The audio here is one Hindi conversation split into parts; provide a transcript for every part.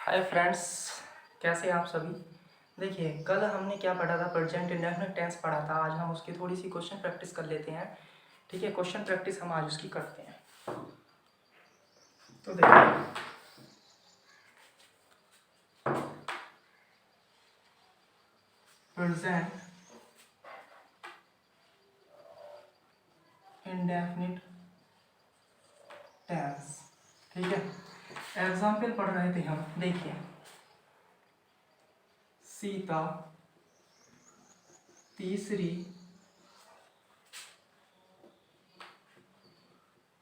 हाय फ्रेंड्स, कैसे हैं आप सभी। देखिए, कल हमने क्या पढ़ा था, प्रेजेंट इंडेफिनिट टेंस पढ़ा था। आज हम उसकी थोड़ी सी क्वेश्चन प्रैक्टिस कर लेते हैं। ठीक है, क्वेश्चन प्रैक्टिस हम आज उसकी करते हैं। तो देखिए, प्रेजेंट इंडेफिनिट टेंस। ठीक है, एग्जाम्पल पढ़ रहे थे हम। देखिए, सीता तीसरी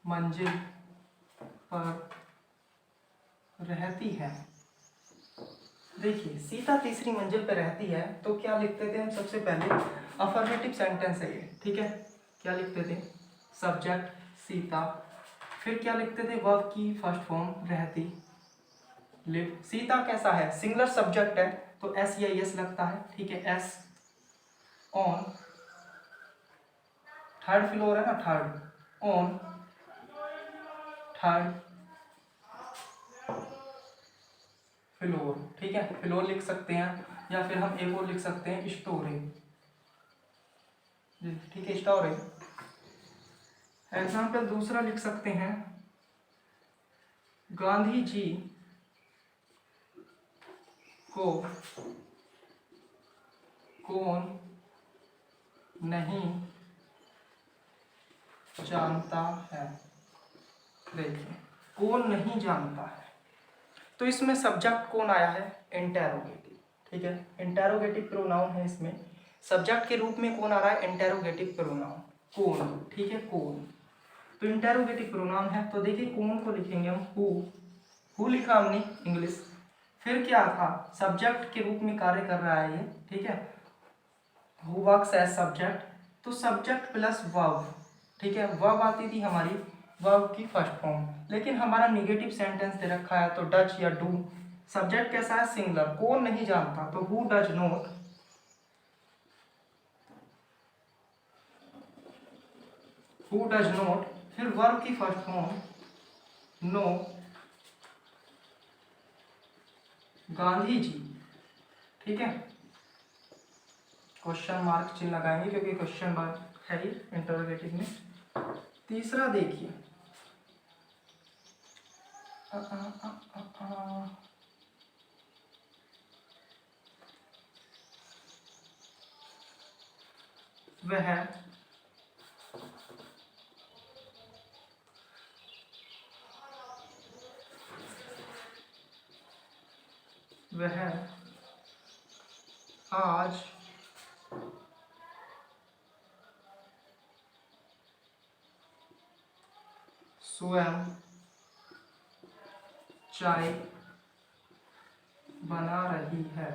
मंजिल पर रहती है। देखिए, सीता तीसरी मंजिल पर रहती है, तो क्या लिखते थे हम सबसे पहले? अफर्मेटिव सेंटेंस है ये। ठीक है, क्या लिखते थे? सब्जेक्ट सीता, फिर क्या लिखते थे? वर्ब की फर्स्ट फॉर्म रहती, लिव। सीता कैसा है? सिंगुलर सब्जेक्ट है, तो एस या एस लगता है। ठीक है, एस ऑन थर्ड फ्लोर है ना, थर्ड ऑन थर्ड फ्लोर। ठीक है, फ्लोर लिख सकते हैं, या फिर हम एक और लिख सकते हैं, स्टोरी। ठीक है, स्टोरी। एग्जाम्पल दूसरा लिख सकते हैं, गांधी जी को कौन नहीं जानता है। देखिए, कौन नहीं जानता है, तो इसमें सब्जेक्ट कौन आया है? इंटेरोगेटिव। ठीक है, इंटेरोगेटिव प्रोनाउन है इसमें। सब्जेक्ट के रूप में कौन आ रहा है? इंटेरोगेटिव प्रोनाउन, कौन। ठीक है, कौन, तो इंटेरोगेटिव प्रोनाउन है। तो देखिए, कौन को लिखेंगे हम हु लिखा हमने इंग्लिश। फिर क्या था? सब्जेक्ट के रूप में कार्य कर रहा है ये। ठीक है, हु वर्क्स एज सब्जेक्ट, तो सब्जेक्ट प्लस वर्ब। ठीक है, वर्ब आती थी हमारी, वर्ब की फर्स्ट फॉर्म। लेकिन हमारा निगेटिव सेंटेंस दे रखा है, तो डज या डू। सब्जेक्ट कैसा है? सिंगुलर। कौन नहीं जानता, तो who does not. Who does not, फिर वर्ब की first form no Gandhi ji. ठीक है, क्वेश्चन मार्क चिन्ह लगाएंगे क्योंकि क्वेश्चन मार्क है ही इंटरोगेटिव में। तीसरा देखिए, वह आज स्वयं चाय बना रही है।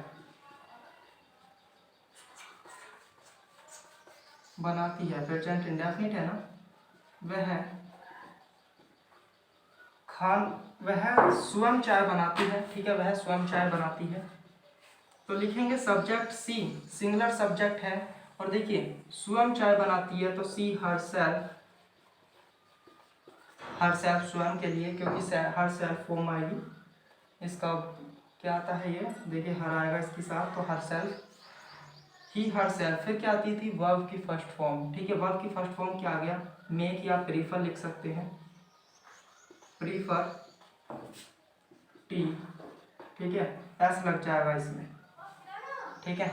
बनाती है, प्रेजेंट इंडेफिनिट है ना। वह वह स्वयं चाय बनाती है। ठीक है, वह स्वयं चाय बनाती है, तो लिखेंगे सब्जेक्ट सी, सिंगुलर सब्जेक्ट है। और देखिए, स्वयं चाय बनाती है, तो सी हर सेल्फ, हर सेल्फ स्वयं के लिए, क्योंकि हर सेल्फ फॉर्म आएगी। इसका क्या आता है ये? देखिए, हर आएगा इसके साथ, तो हर सेल्फ, ही हर सेल्फ। फिर क्या आती थी? वर्ब की फर्स्ट फॉर्म। ठीक है, वर्ब की फर्स्ट फॉर्म क्या आ गया? मेक या प्रीफर लिख सकते हैं, प्रीफर टी। ठीक है, एस लग जाएगा इसमें। ठीक है,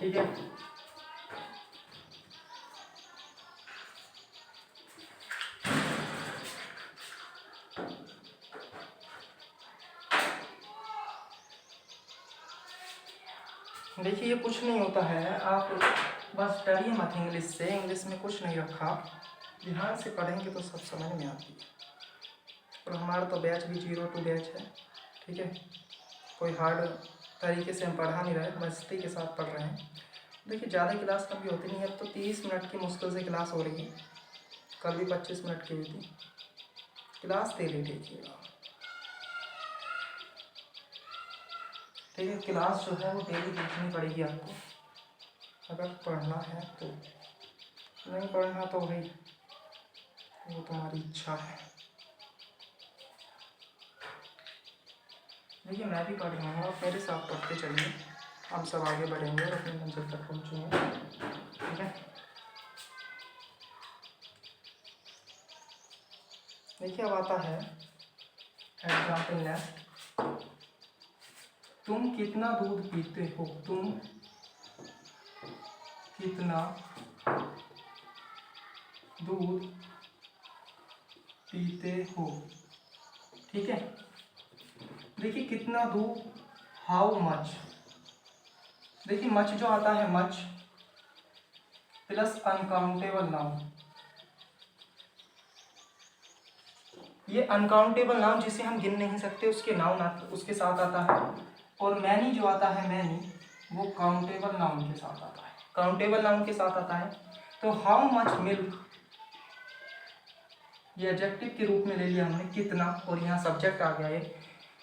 ठीक है। देखिए, ये कुछ नहीं होता है, आप बस डरिए मत इंग्लिश से। इंग्लिश में कुछ नहीं रखा, ध्यान से पढ़ेंगे तो सब समझ में आती है। और हमारा तो बैच भी 02 बैच है। ठीक है, कोई हार्ड तरीके से हम पढ़ा नहीं रहे, मस्ती के साथ पढ़ रहे हैं। देखिए ज़्यादा क्लास कभी होती नहीं है, अब तो 30 मिनट की मुश्किल से क्लास हो रही है, कल भी 25 मिनट की हुई थी। क्लास डेली देखिएगा, ठीक है। क्लास जो है वो डेली देखनी पड़ेगी आपको, अगर पढ़ना है तो। नहीं पढ़ना तो भाई वो तुम्हारी इच्छा है। देखिए मैं भी पढ़ रहा हूँ, आप मेरे साथ पढ़ते चलिए, हम सब आगे बढ़ेंगे और अपनी मंजिल तक पहुँचेंगे, ठीक है। देखिए अब आता है एग्जाम्पल नेक्स्ट। तुम कितना दूध पीते हो, तुम कितना दूध पीते हो, ठीक है। देखिए कितना दूध, हाउ मच। देखिए मच जो आता है, मच प्लस अनकाउंटेबल नाउन, ये अनकाउंटेबल नाउन जिसे हम गिन नहीं सकते उसके नाउन उसके साथ आता है। और मैनी जो आता है, मैनी वो काउंटेबल नाउन के साथ आता है, काउंटेबल नाउन के साथ आता है। तो हाउ मच मिल्क ये एडजेक्टिव के रूप में ले लिया हमने, कितना, और यहाँ सब्जेक्ट आ गया ये,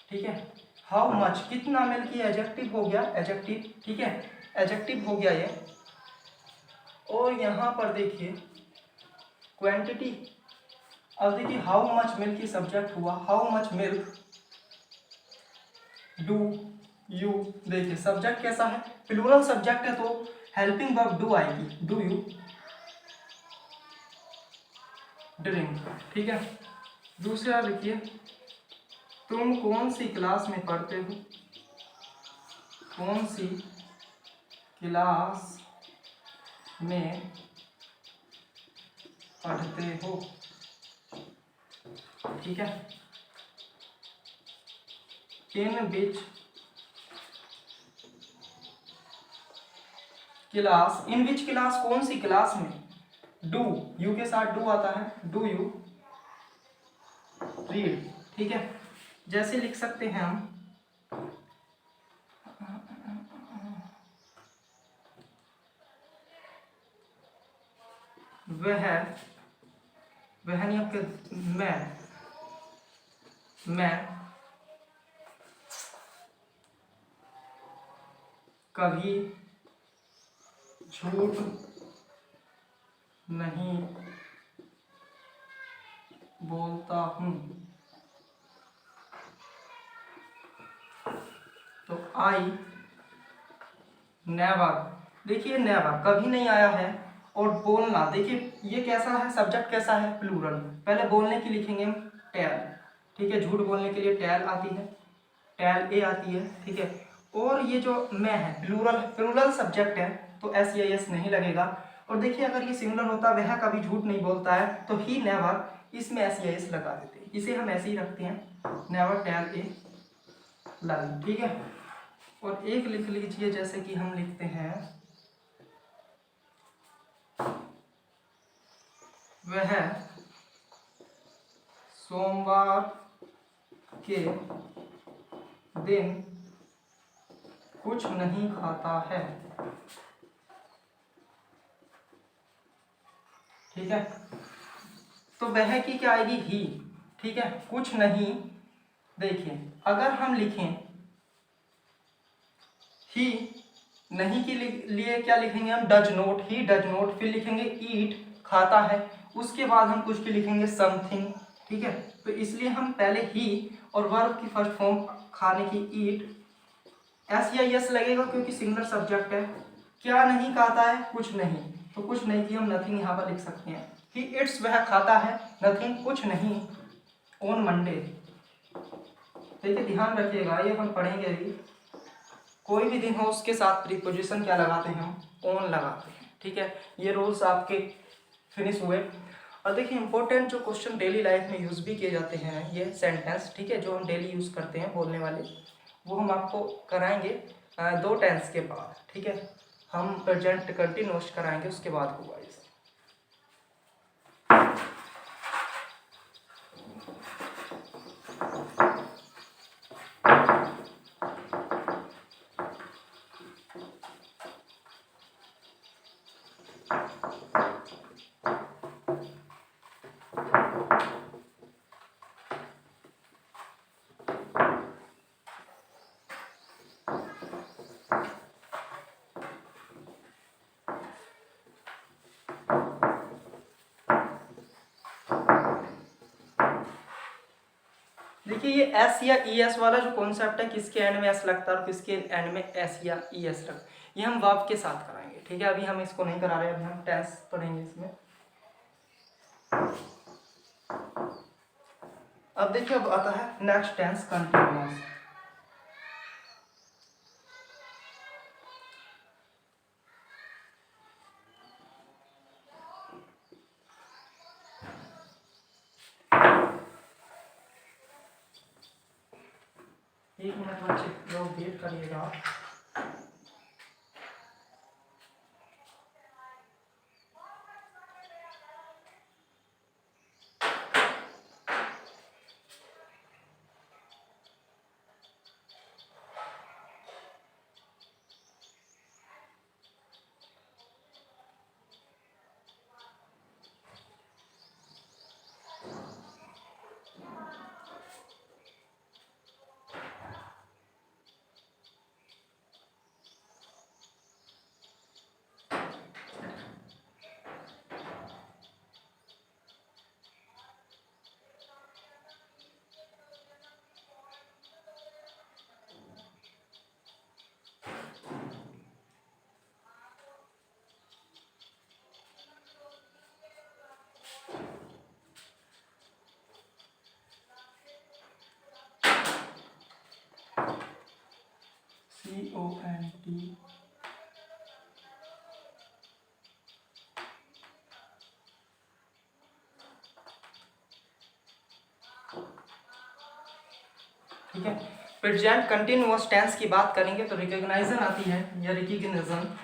ठीक है। हाउ मच कितना मिल्क, ये एडजेक्टिव हो गया, एडजेक्टिव, ठीक है, एडजेक्टिव हो गया ये। और यहाँ पर देखिए क्वांटिटी, अब देखिए हाउ मच मिल्क की सब्जेक्ट हुआ, how much milk do you. देखिए सब्जेक्ट कैसा है, प्लूरल सब्जेक्ट है तो हेल्पिंग वर्ब डू आएगी, डू यू ड्रिंक, ठीक है। दूसरा देखिए, तुम कौन सी क्लास में पढ़ते हो, कौन सी क्लास में पढ़ते हो, ठीक है। इन which class, in which class कौन सी क्लास में, डू यू के साथ डू आता है, डू यू रीड, ठीक है। जैसे लिख सकते हैं हम, वह नहीं आपके, मैं कभी झूठ नहीं बोलता हूँ। तो आई नेवर, देखिए नेवर कभी नहीं आया है। और बोलना, देखिए ये कैसा है, सब्जेक्ट कैसा है, प्लूरल। पहले बोलने की लिखेंगे हम टेल, ठीक है। झूठ बोलने के लिए टेल आती है, टेल ए आती है, ठीक है। और ये जो मैं है प्लूरल, प्लूरल सब्जेक्ट है तो एस या एस नहीं लगेगा। और देखिए अगर ये सिंगुलर होता, वह कभी झूठ नहीं बोलता है, तो ही नेवर, इसमें एस या एस लगा देते हैं, इसे हम ऐसे ही रखते हैं, नेवर टेल ए लाई, ठीक है। और एक लिख लीजिए, जैसे कि हम लिखते हैं, वह सोमवार के दिन कुछ नहीं खाता है, ठीक है। तो वह की क्या आएगी, ही, ठीक है। कुछ नहीं, देखिए अगर हम लिखें ही नहीं के लिए क्या लिखेंगे हम, does note, he does note, फिर लिखेंगे ईट खाता है, उसके बाद हम कुछ के लिखेंगे समथिंग, ठीक है। तो इसलिए हम पहले ही और वर्ब की फर्स्ट फॉर्म खाने की ईट, एस या यस लगेगा क्योंकि सिंगुलर सब्जेक्ट है। क्या नहीं खाता है, कुछ नहीं, तो कुछ नहीं की हम नथिंग यहाँ पर लिख सकते हैं। ही इट्स वह खाता है, नथिंग कुछ नहीं, ऑन मंडे। देखिए ध्यान रखिएगा, ये हम पढ़ेंगे अभी, कोई भी दिन हो उसके साथ प्रीपोजिशन क्या लगाते हैं हम, ऑन लगाते हैं, ठीक है। ये रूल्स आपके फिनिश हुए। और देखिए इंपॉर्टेंट जो क्वेश्चन डेली लाइफ में यूज़ भी किए जाते हैं, ये सेंटेंस, ठीक है, जो हम डेली यूज़ करते हैं बोलने वाले, वो हम आपको कराएंगे 2 टेंस के बाद, ठीक है। हम प्रेजेंट कंटिन्यूस कराएंगे, उसके बाद होगा ये सब। देखिए ये एस या ई एस वाला जो कॉन्सेप्ट है, किसके एंड में एस लगता है और किसके एंड में एस या ई एस लगता है, ये हम वर्ब के साथ कराएंगे, ठीक है। अभी हम इसको नहीं करा रहे, अभी हम टेंस पढ़ेंगे इसमें। अब देखिए अब आता है नेक्स्ट टेंस कंटिन्यूअस। एक मिनट बच्चे लोग वेट करिएगा। CONT ठीक है। प्रेजेंट कंटिन्यूअस टेंस की बात करेंगे तो रिकॉग्नाइजन आती है, या रिकॉग्निशन।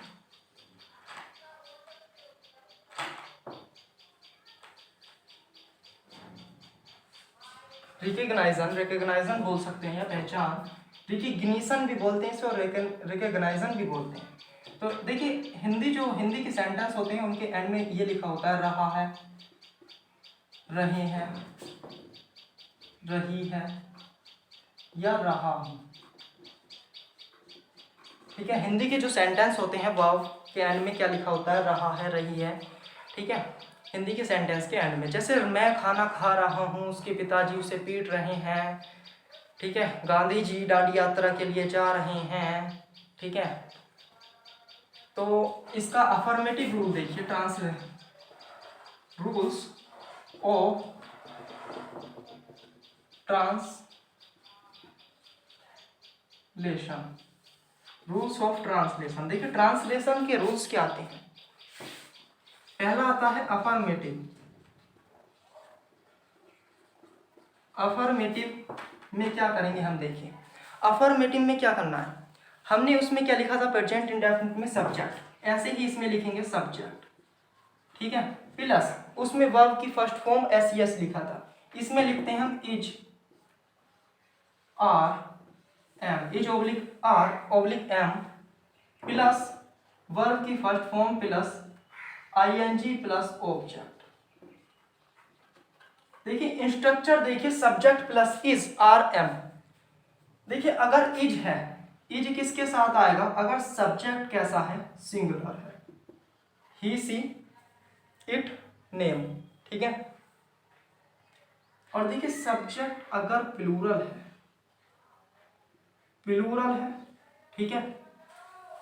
रिकॉग्नाइजन बोल सकते हैं या पहचान, रिकॉग्निशन भी बोलते हैं इसे और रिकॉग्नाइजन भी बोलते हैं। तो देखिए हिंदी के सेंटेंस होते हैं उनके एंड में ये लिखा होता है रहा है, रहे हैं, रही है या रहा हूं, ठीक है। हिंदी के जो सेंटेंस होते हैं वर्ब के एंड में क्या लिखा होता है, रहा है, रही है, ठीक है। हिंदी के सेंटेंस के एंड में, जैसे मैं खाना खा रहा हूँ, उसके पिताजी उसे पीट रहे हैं, ठीक है। गांधी जी दांडी यात्रा के लिए जा रहे हैं, ठीक है। तो इसका अफर्मेटिव रूल देखिए, rules of translation, rules of translation. देखिए ट्रांसलेशन के रूल्स क्या आते हैं। पहला आता है अफर्मेटिव। अफर्मेटिव में क्या करेंगे हम, देखिए अफर्मेटिव में क्या करना है, हमने उसमें क्या लिखा था, प्रेजेंट इंडेफिनिट में सब्जेक्ट, ऐसे ही इसमें लिखेंगे सब्जेक्ट, ठीक है। प्लस उसमें वर्ब की फर्स्ट फॉर्म एस एस लिखा था, इसमें लिखते हैं हम is, are am, is oblique are oblique am, plus verb की first form plus ING plus object. देखिए स्ट्रक्चर देखिए, subject plus is are am. देखिए अगर इज है, इज किसके साथ आएगा, अगर सब्जेक्ट कैसा है, सिंगुलर है, ही सी इट नेम, ठीक है। और देखिए सब्जेक्ट अगर प्लूरल है, ठीक है,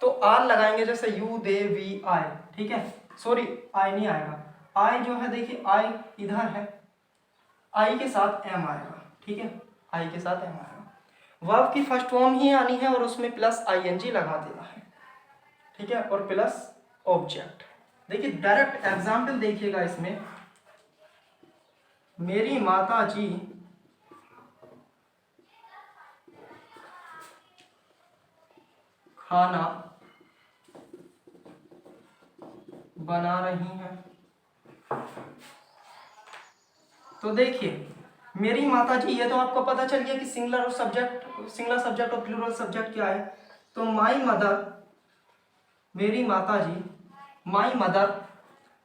तो आर लगाएंगे, जैसे यू दे वी आई, ठीक है। सॉरी आई नहीं आएगा, आई जो है देखिए आई इधर है, आई के साथ एम आएगा, ठीक है, आई के साथ एम आएगा। वर्ब की फर्स्ट फॉर्म ही आनी है और उसमें प्लस आईएनजी लगा देना है, ठीक है, और प्लस ऑब्जेक्ट। देखिए डायरेक्ट एग्जाम्पल देखिएगा इसमें, मेरी माता जी खाना बना रही हैं। तो देखिए मेरी माता जी, ये तो आपको पता चल गया कि सिंगुलर सब्जेक्ट और प्लूरल सब्जेक्ट क्या है। तो माई मदर, मेरी माता जी, माई मदर,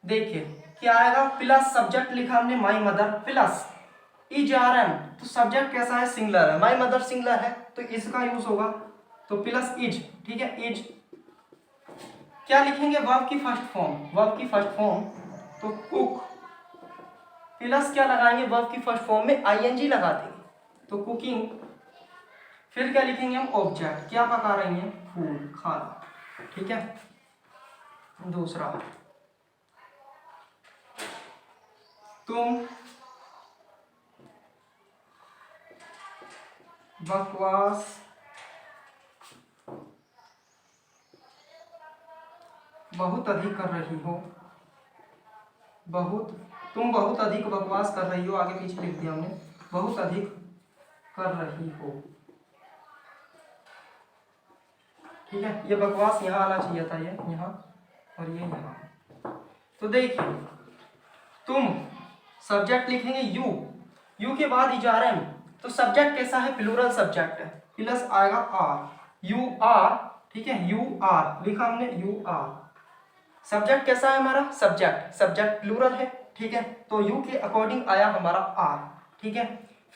देखिए क्या आएगा, प्लस सब्जेक्ट लिखा हमने my mother plus is are M, तो सब्जेक्ट कैसा है, सिंगुलर है, माई मदर सिंगुलर है तो इसका यूज होगा, तो प्लस इज, ठीक है, इज। क्या लिखेंगे, वर्ब की फर्स्ट फॉर्म, तो कुक, प्लस क्या लगाएंगे, वर्ब की फर्स्ट फॉर्म में आईएनजी लगा देंगे, तो कुकिंग। फिर क्या लिखेंगे हम, ऑब्जेक्ट, क्या पका रही हैं, फूड, खाना, ठीक है। दूसरा, तुम बकवास बहुत अधिक कर रही हो, तुम बहुत अधिक बकवास कर रही हो, आगे पीछे लिख दिया हमने, बहुत अधिक कर रही हो, ठीक है। ये बकवास यहाँ आना चाहिए था, ये यहाँ और ये यहाँ। तो देखिए, तुम सब्जेक्ट लिखेंगे यू के बाद इजारम, तो सब्जेक्ट कैसा है, प्लूरल सब्जेक्ट है, प्लस आएगा आर, यू आर, ठीक है, यू आर लिखा हमने, यू आर। सब्जेक्ट कैसा है हमारा, सब्जेक्ट प्लूरल है, ठीक है, तो यू के अकॉर्डिंग आया हमारा आर, ठीक है।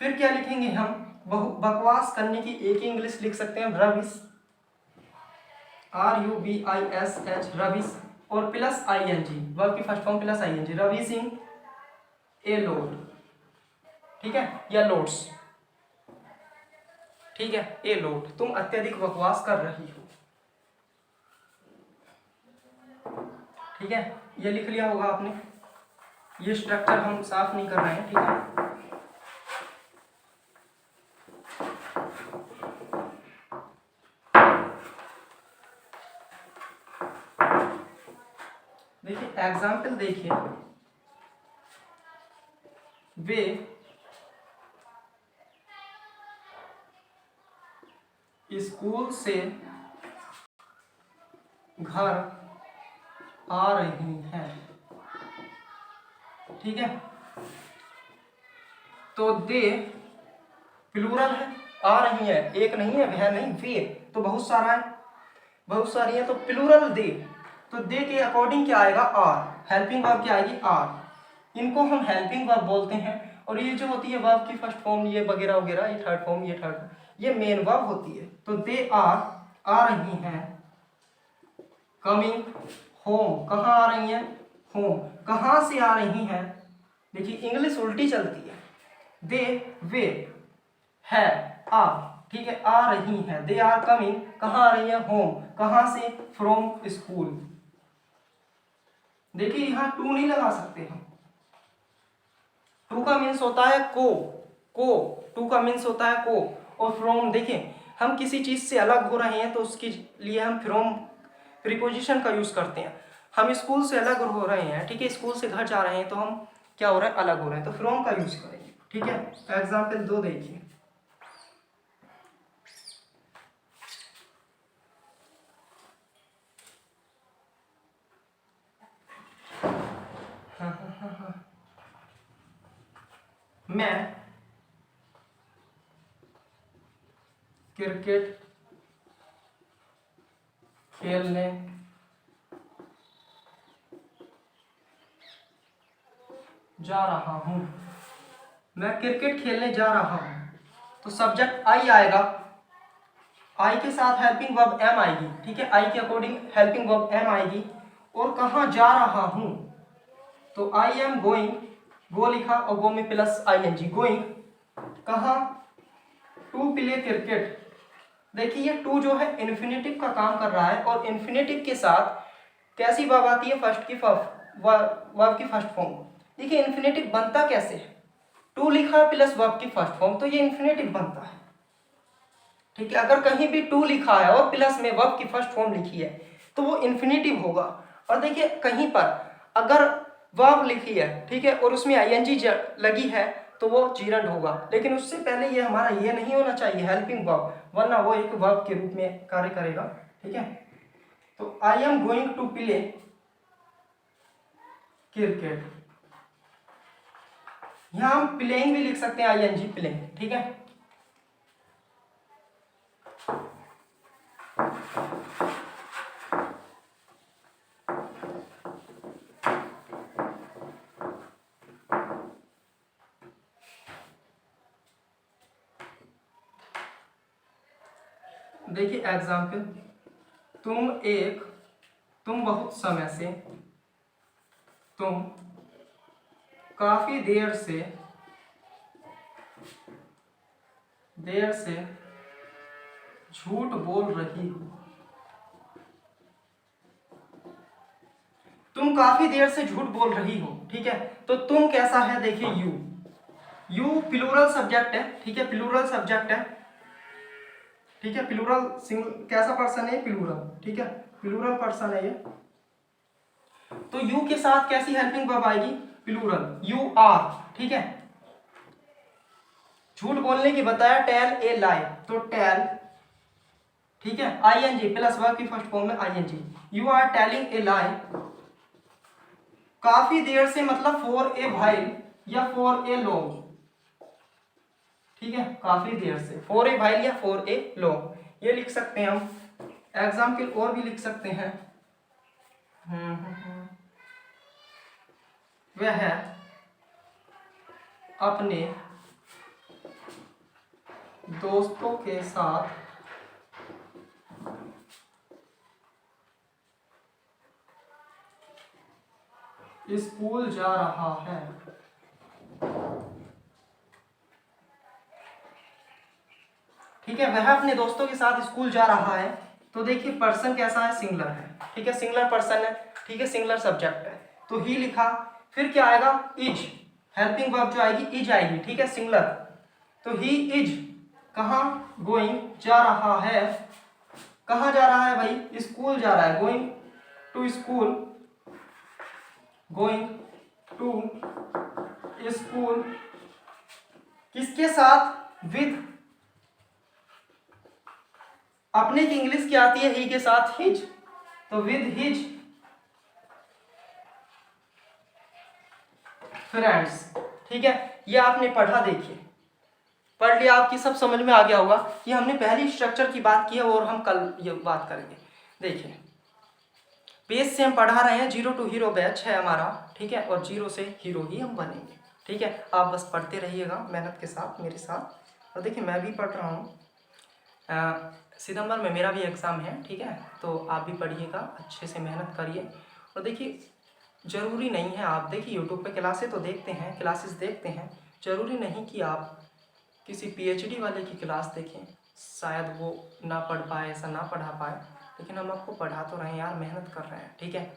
फिर क्या लिखेंगे हम, बकवास करने की एक ही इंग्लिश लिख सकते हैं, रबिश, RUBISH, रबिश, और प्लस ING, वर्ब की first form plus ING, rubbishing a load, ठीक है, या लोड्स, ठीक है, ए लोड, तुम अत्यधिक बकवास कर रही हो, ठीक है। ये लिख लिया होगा आपने, ये स्ट्रक्चर हम साफ नहीं कर रहे हैं, ठीक है। देखिए एग्जाम्पल देखिए, वे स्कूल से घर आ रही हैं, ठीक है। तो दे प्लूरल है, आ रही है, एक नहीं है, वह नहीं, वे तो बहुत सारा है, बहुत सारी है, तो प्लूरल दे, तो दे के अकॉर्डिंग क्या आएगा, आर, हेल्पिंग वर्ब क्या आएगी, आर। इनको हम हेल्पिंग वर्ब बोलते हैं, और ये जो होती है वर्ब की फर्स्ट फॉर्म, ये वगैरह वगैरह, ये थर्ड फॉर्म, ये मेन वर्ब होती है। तो दे आर, आ रही हैं, कमिंग होम, कहाँ आ रही हैं, होम, कहाँ से आ रही हैं, देखिए इंग्लिश उल्टी चलती है, दे वे है आ, ठीक है, आ रही हैं, दे आर कमिंग, कहाँ आ रही है, होम, कहाँ से, फ्रॉम स्कूल। देखिए यहाँ टू नहीं लगा सकते हम, टू का मीन्स होता है को टू का मीन्स होता है को, और फ्रॉम, देखिए हम किसी चीज से अलग हो रहे हैं तो उसके लिए हम फ्रॉम प्रीपोजिशन का यूज करते हैं। हम स्कूल से अलग हो रहे हैं, ठीक है, स्कूल से घर जा रहे हैं, तो हम क्या हो रहे हैं, अलग हो रहे हैं, तो फ्रॉम का यूज करेंगे, ठीक है। तो एग्जाम्पल 2 देखिए, मैं क्रिकेट खेलने जा रहा हूं, मैं क्रिकेट खेलने जा रहा हूं, तो सब्जेक्ट आई आएगा, आई के साथ हेल्पिंग वर्ब एम आएगी, ठीक है, आई के अकॉर्डिंग हेल्पिंग वर्ब एम आएगी, और कहाँ जा रहा हूं, तो आई एम गोइंग, गो लिखा और गो में प्लस ING, गोइंग, कहाँ, टू प्ले क्रिकेट। देखिए ये टू जो है इन्फिनेटिव का काम कर रहा है, और इन्फिनेटिव के साथ कैसी वर्ब आती है, वर्ब की फर्स्ट फॉर्म। देखिए इन्फिनेटिव बनता कैसे है, टू लिखा प्लस वर्ब की फर्स्ट फॉर्म, तो ये इन्फिनेटिव बनता है, ठीक है। अगर कहीं भी टू लिखा है और प्लस में वर्ब की फर्स्ट फॉर्म लिखी है तो वो इन्फिनेटिव होगा। और देखिए कहीं पर अगर वर्ब लिखी है, ठीक है, और उसमें ING लगी है तो वो जीरंड होगा, लेकिन उससे पहले ये हमारा ये नहीं होना चाहिए हेल्पिंग वर्ब, वरना वो एक वर्ब के रूप में कार्य करेगा, ठीक है। तो I am going to play cricket, यहां हम प्लेइंग भी लिख सकते हैं, ING प्लेइंग, ठीक है। देखिए एग्जाम्पल, तुम बहुत समय से, तुम काफी देर से देर से झूठ बोल रही हो। तुम काफी देर से झूठ बोल रही हो, ठीक है। तो तुम कैसा है, देखिए यू प्लूरल सब्जेक्ट है, ठीक है, प्लूरल सब्जेक्ट है, ठीक है, प्लूरल सिंगल कैसा पर्सन है, प्लूरल, ठीक है, प्लूरल पर्सन है ये। तो यू के साथ कैसी हेल्पिंग वर्ब आएगी, प्लूरल, यू आर, ठीक है। झूठ बोलने की बताया, टेल ए लाई, तो टेल, ठीक है, आईएनजी प्लस वर्ब की फर्स्ट फॉर्म में ING, you are telling a lie. काफी देर से मतलब फॉर ए व्हाइल या फॉर ए लॉन्ग, ठीक है, काफी देर से, फॉर ए व्हाइल या फॉर ए लॉन्ग, ये लिख सकते हैं हम। एग्जाम्पल और भी लिख सकते हैं। वह अपने दोस्तों के साथ स्कूल जा रहा है। ठीक है, वह अपने दोस्तों के साथ स्कूल जा रहा है। तो देखिए पर्सन कैसा है, सिंगुलर है, ठीक है, सिंगुलर पर्सन है, ठीक है, सिंगुलर सब्जेक्ट है, तो ही लिखा। फिर क्या आएगा, इज, हेल्पिंग वर्ब जो आएगी इज आएगी, ठीक है, सिंगुलर। तो ही इज कहाँ, गोइंग, जा रहा है, कहाँ जा रहा है भाई, स्कूल जा रहा है, going to school, going to school, किसके साथ, विद, अपने की इंग्लिश क्या आती है, ही के साथ हिज, तो विद हिज फ्रेंड्स, ठीक है। ये आपने पढ़ा, देखिए पढ़ लिया, आपकी सब समझ में आ गया होगा। ये हमने पहली स्ट्रक्चर की बात की है और हम कल ये बात करेंगे। देखिए पेज से हम पढ़ा रहे हैं, 0 टू हीरो बैच है हमारा, ठीक है, और 0 से हीरो ही हम बनेंगे, ठीक है। आप बस पढ़ते रहिएगा मेहनत के साथ मेरे साथ। और देखिए मैं भी पढ़ रहा हूँ, सितंबर में मेरा भी एग्ज़ाम है, ठीक है, तो आप भी पढ़िएगा, अच्छे से मेहनत करिए। और देखिए ज़रूरी नहीं है, आप देखिए यूट्यूब पे क्लासेस तो देखते हैं, क्लासेस देखते हैं, ज़रूरी नहीं कि आप किसी पीएचडी वाले की क्लास देखें, शायद वो ना पढ़ पाए, ऐसा ना पढ़ा पाए, लेकिन हम आपको पढ़ा तो रहे हैं यार, मेहनत कर रहे हैं, ठीक है।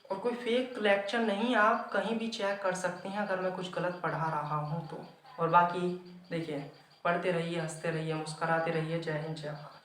और कोई फेक लेक्चर नहीं, आप कहीं भी चेक कर सकते हैं अगर मैं कुछ गलत पढ़ा रहा हूँ तो। और बाकी देखिए पढ़ते रहिए, हंसते रहिए, मुस्कराते रहिए। जय हिंद, जय भारत।